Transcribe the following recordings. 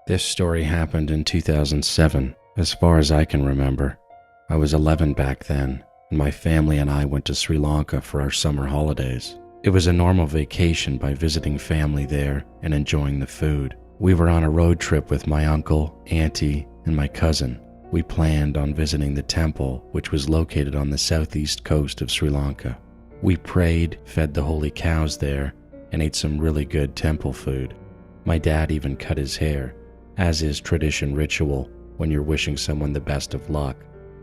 This story happened in 2007, as far as I can remember. I was 11 back then, and my family and I went to Sri Lanka for our summer holidays. It was a normal vacation by visiting family there and enjoying the food. We were on a road trip with my uncle, auntie, and my cousin. We planned on visiting the temple, which was located on the southeast coast of Sri Lanka. We prayed, fed the holy cows there, and ate some really good temple food. My dad even cut his hair, as is tradition ritual when you're wishing someone the best of luck.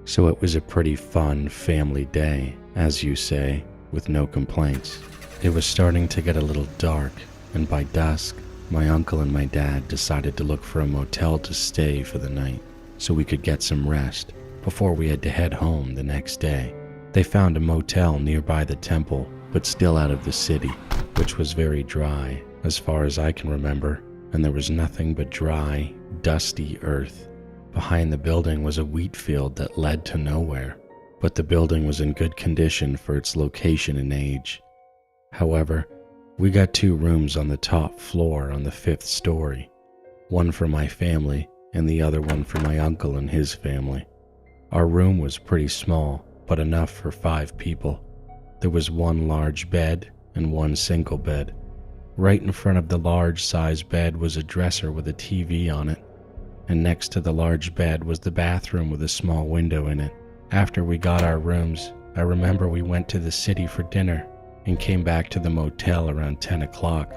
So it was a pretty fun family day, as you say, with no complaints. It was starting to get a little dark, and by dusk, my uncle and my dad decided to look for a motel to stay for the night so we could get some rest before we had to head home the next day. They found a motel nearby the temple, but still out of the city, which was very dry, as far as I can remember, and there was nothing but dry, dusty earth. Behind the building was a wheat field that led to nowhere, but the building was in good condition for its location and age. However, we got 2 rooms on the top floor on the 5th story, one for my family and the other one for my uncle and his family. Our room was pretty small, but enough for 5 people. There was 1 large bed and 1 single bed. Right in front of the large-size bed was a dresser with a TV on it, and next to the large bed was the bathroom with a small window in it. After we got our rooms, I remember we went to the city for dinner and came back to the motel around 10 o'clock.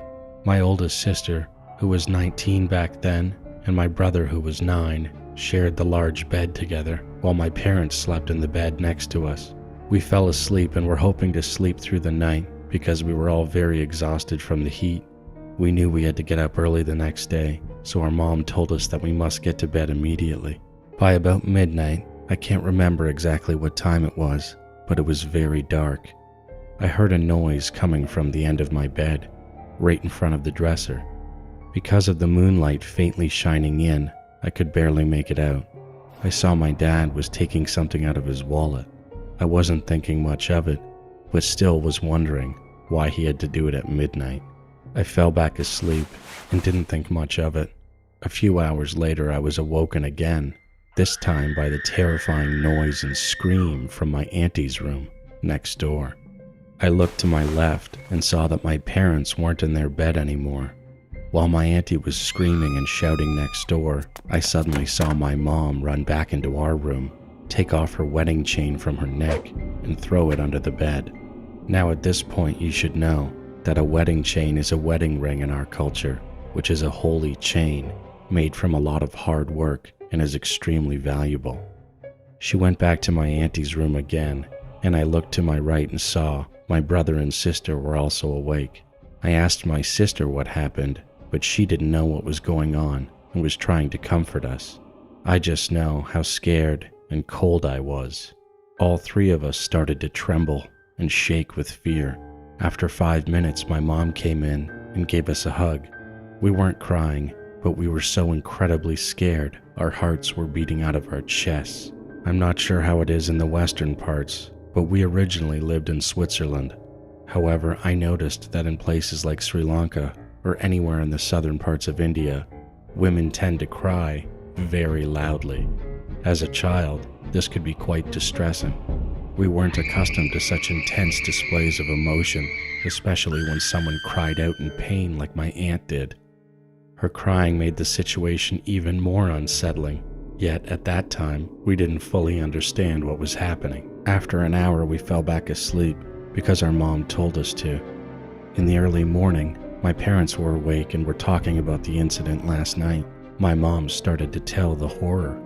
My oldest sister, who was 19 back then, and my brother, who was 9, shared the large bed together, while my parents slept in the bed next to us. We fell asleep and were hoping to sleep through the night because we were all very exhausted from the heat. We knew we had to get up early the next day, so our mom told us that we must get to bed immediately. By about midnight, I can't remember exactly what time it was, but it was very dark. I heard a noise coming from the end of my bed, right in front of the dresser. Because of the moonlight faintly shining in, I could barely make it out. I saw my dad was taking something out of his wallet. I wasn't thinking much of it, but still was wondering why he had to do it at midnight. I fell back asleep and didn't think much of it. A few hours later, I was awoken again, this time by the terrifying noise and scream from my auntie's room next door. I looked to my left and saw that my parents weren't in their bed anymore. While my auntie was screaming and shouting next door, I suddenly saw my mom run back into our room, take off her wedding chain from her neck, and throw it under the bed. Now at this point you should know that a wedding chain is a wedding ring in our culture, which is a holy chain made from a lot of hard work and is extremely valuable. She went back to my auntie's room again, and I looked to my right and saw my brother and sister were also awake. I asked my sister what happened, but she didn't know what was going on and was trying to comfort us. I just know how scared and cold I was. All 3 of us started to tremble and shake with fear. After 5 minutes, my mom came in and gave us a hug. We weren't crying, but we were so incredibly scared, our hearts were beating out of our chests. I'm not sure how it is in the western parts, but we originally lived in Switzerland. However, I noticed that in places like Sri Lanka, or anywhere in the southern parts of India, women tend to cry very loudly. As a child, this could be quite distressing. We weren't accustomed to such intense displays of emotion, especially when someone cried out in pain like my aunt did. Her crying made the situation even more unsettling, yet at that time, we didn't fully understand what was happening. After an hour, we fell back asleep because our mom told us to. In the early morning, my parents were awake and were talking about the incident last night. My mom started to tell the horror.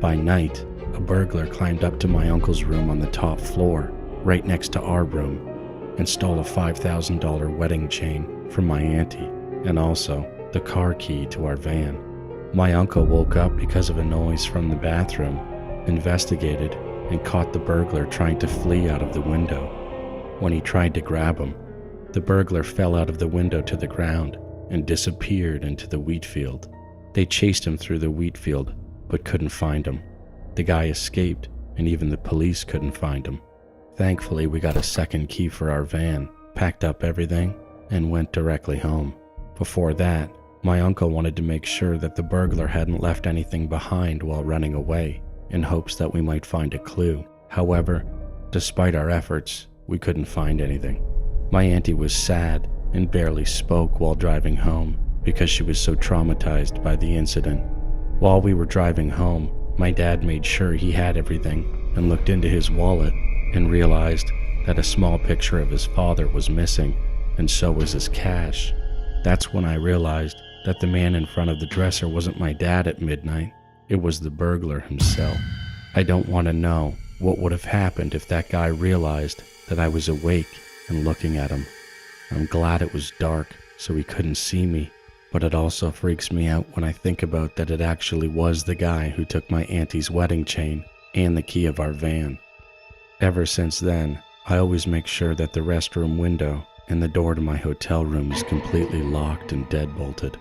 By night, a burglar climbed up to my uncle's room on the top floor, right next to our room, and stole a $5,000 wedding chain from my auntie, and also the car key to our van. My uncle woke up because of a noise from the bathroom, investigated, and caught the burglar trying to flee out of the window. When he tried to grab him, the burglar fell out of the window to the ground and disappeared into the wheat field. They chased him through the wheat field, but couldn't find him. The guy escaped, and even the police couldn't find him. Thankfully, we got a second key for our van, packed up everything, and went directly home. Before that, My uncle wanted to make sure that the burglar hadn't left anything behind while running away, in hopes that we might find a clue. However, despite our efforts, we couldn't find anything. My auntie was sad and barely spoke while driving home because she was so traumatized by the incident. While we were driving home, my dad made sure he had everything and looked into his wallet and realized that a small picture of his father was missing, and so was his cash. That's when I realized that the man in front of the dresser wasn't my dad at midnight. It was the burglar himself. I don't want to know what would have happened if that guy realized that I was awake and looking at him. I'm glad it was dark so he couldn't see me, but it also freaks me out when I think about that it actually was the guy who took my auntie's wedding chain and the key of our van. Ever since then, I always make sure that the restroom window and the door to my hotel room is completely locked and deadbolted.